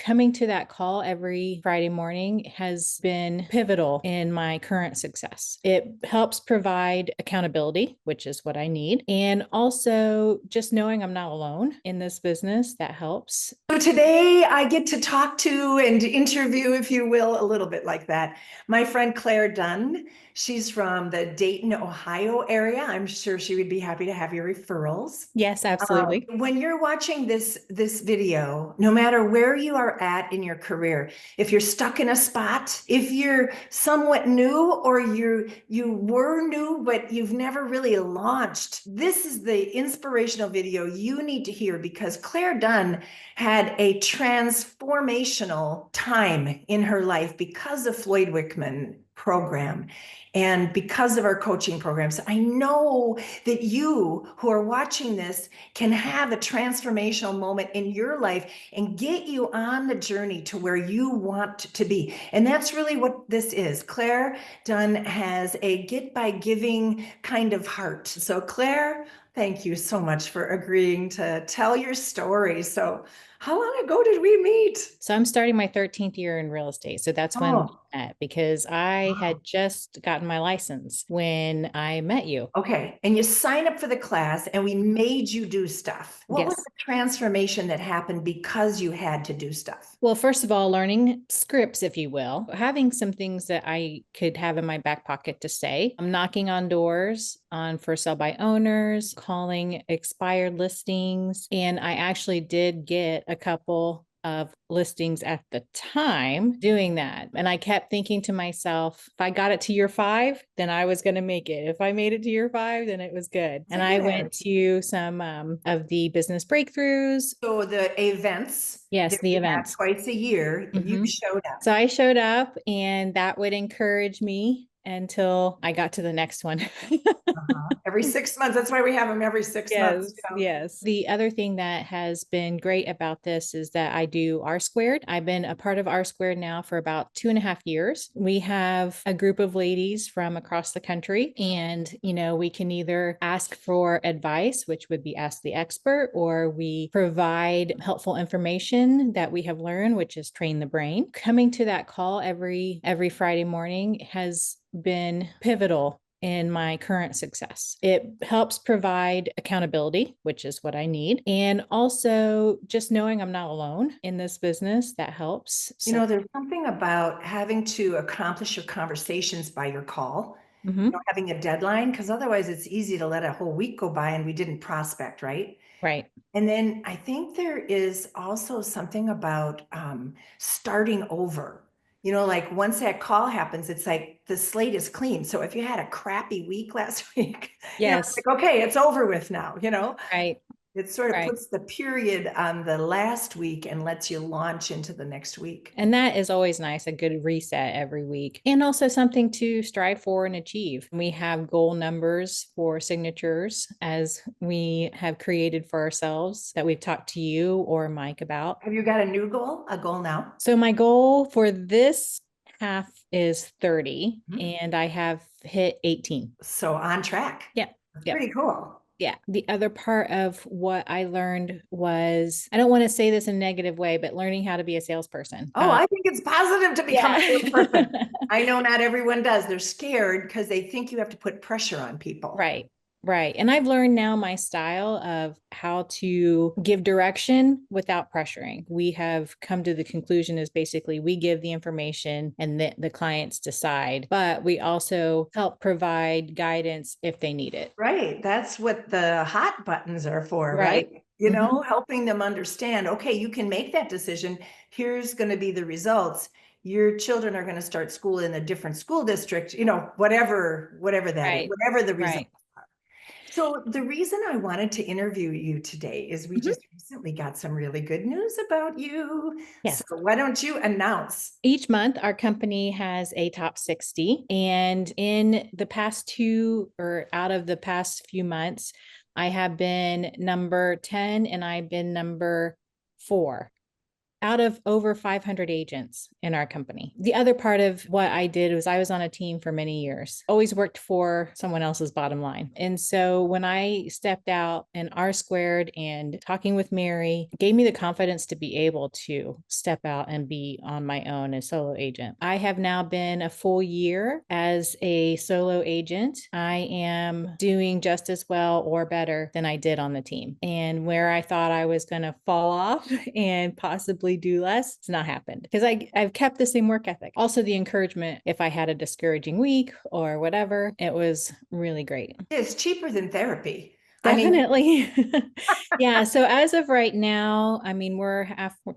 coming to that call every Friday morning has been pivotal in my current success. It helps provide accountability, which is what I need. And also just knowing I'm not alone in this business, that helps. So today I get to talk to and interview, if you will, a little bit like that, my friend Claire Dunn. She's from the Dayton, Ohio area. I'm sure she would be happy to have your referrals. Yes, absolutely. When you're watching this video, no matter where you are at in your career, if you're stuck in a spot, if you're somewhat new or you were new but you've never really launched, this is the inspirational video you need to hear, because Claire Dunn had a transformational time in her life because of Floyd Wickman program and because of our coaching programs. I know that you who are watching this can have a transformational moment in your life and get you on the journey to where you want to be. And that's really what this is. Claire Dunn has a get by giving kind of heart. So Claire, thank you so much for agreeing to tell your story. So how long ago did we meet? So I'm starting my 13th year in real estate. So that's when we Oh, met, because I wow. had just gotten my license when I met you. Okay. And you sign up for the class and we made you do stuff. What was Yes. the transformation that happened because you had to do stuff? Well, first of all, learning scripts, if you will, having some things that I could have in my back pocket to say. I'm knocking on doors on for sale by owners, calling expired listings. And I actually did get a couple of listings at the time doing that. And I kept thinking to myself, if I got it to year 5, then I was going to make it. If I made it to year 5, then it was good. It's a And I good went attitude. to some of the business breakthroughs. So the events Yes, that the we have events. twice a year, you Mhm. showed up. So I showed up, and that would encourage me until I got to the next one. Every 6 months. That's why we have them every 6 months. Yes, yes. The other thing that has been great about this is that I do R squared. I've been a part of R squared now for about 2.5 years. We have a group of ladies from across the country, and we can either ask for advice, which would be ask the expert, or we provide helpful information that we have learned, which is train the brain. Coming to that call every Friday morning has been pivotal in my current success. It helps provide accountability, which is what I need. And also just knowing I'm not alone in this business, that helps. So, There's something about having to accomplish your conversations by your call, mhm, having a deadline, because otherwise it's easy to let a whole week go by and we didn't prospect, right? right. And then I think there is also something about starting over. Like once that call happens, it's like the slate is clean. So if you had a crappy week last week, it's Yes, like, okay, it's over with now. right, It sort of right. puts the period on the last week and lets you launch into the next week. And that is always nice, a good reset every week, and also something to strive for and achieve. We have goal numbers for signatures, as we have created for ourselves, that we've talked to you or Mike about. Have you got a new goal, a goal now? So my goal for this half is 30, Mhm. and I have hit 18. So on track. Yeah. That's Yep. pretty cool. Yeah. The other part of what I learned was, I don't want to say this in a negative way, but learning how to be a salesperson. Oh, I think it's positive to become a Yeah. salesperson. I know not everyone does. They're scared because they think you have to put pressure on people. Right. Right. And I've learned now my style of how to give direction without pressuring. We have come to the conclusion is basically we give the information and the clients decide, but we also help provide guidance if they need it. Right. That's what the hot buttons are for, right? Right. Hmm. Helping them understand, okay, you can make that decision. Here's going to be the results. Your children are going to start school in a different school district, whatever that is, Right. whatever the result. Right. So the reason I wanted to interview you today is we Mhm. just recently got some really good news about you. So Yes. why don't you announce? Each month, our company has a top 60. And in the past out of the past few months, I have been number 10 and I've been number 4 out of over 500 agents in our company. The other part of what I did was I was on a team for many years, always worked for someone else's bottom line. And so when I stepped out and R squared and talking with Mary gave me the confidence to be able to step out and be on my own as solo agent. I have now been a full year as a solo agent. I am doing just as well or better than I did on the team. And where I thought I was going to fall off and possibly do less, it's not happened because I've kept the same work ethic. Also, the encouragement if I had a discouraging week or whatever, it was really great. It's cheaper than therapy. Definitely. Yeah. So as of right now, I mean, we're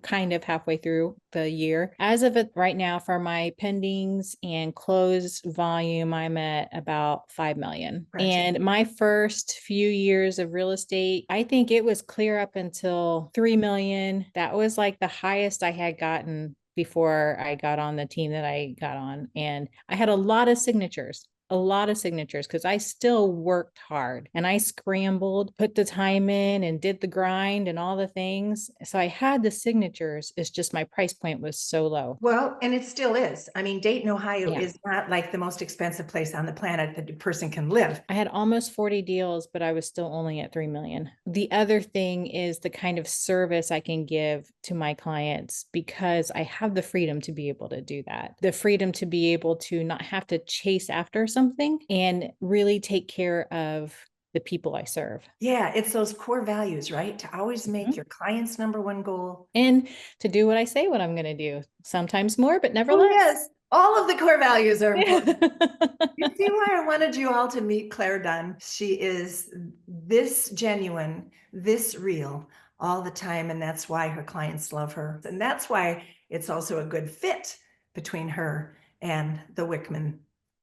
kind of halfway through the year. As of it right now, for my pendings and closed volume, I'm at about 5 million. Gotcha. And my first few years of real estate, I think it was clear up until 3 million. That was like the highest I had gotten before I got on the team that I got on. And I had a lot of signatures because I still worked hard and I scrambled, put the time in and did the grind and all the things. So I had the signatures. It's just my price point was so low. Well, and it still is. I mean, Dayton, Ohio Yeah. is not like the most expensive place on the planet that a person can live. I had almost 40 deals, but I was still only at 3 million. The other thing is the kind of service I can give to my clients because I have the freedom to be able to do that. The freedom to be able to not have to chase after something and really take care of the people I serve. Yeah, it's those core values, right? To always make Mhm. your client's number one goal. And to do what I say what I'm going to do, sometimes more, but never Oh, less. yes. All of the core values are important. Yeah. You see why I wanted you all to meet Claire Dunn? She is this genuine, this real all the time. And that's why her clients love her. And that's why it's also a good fit between her and the Wickman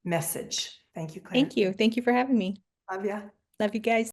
message. Thank you, Claire. Thank you. Thank you for having me. Love ya. Love you guys.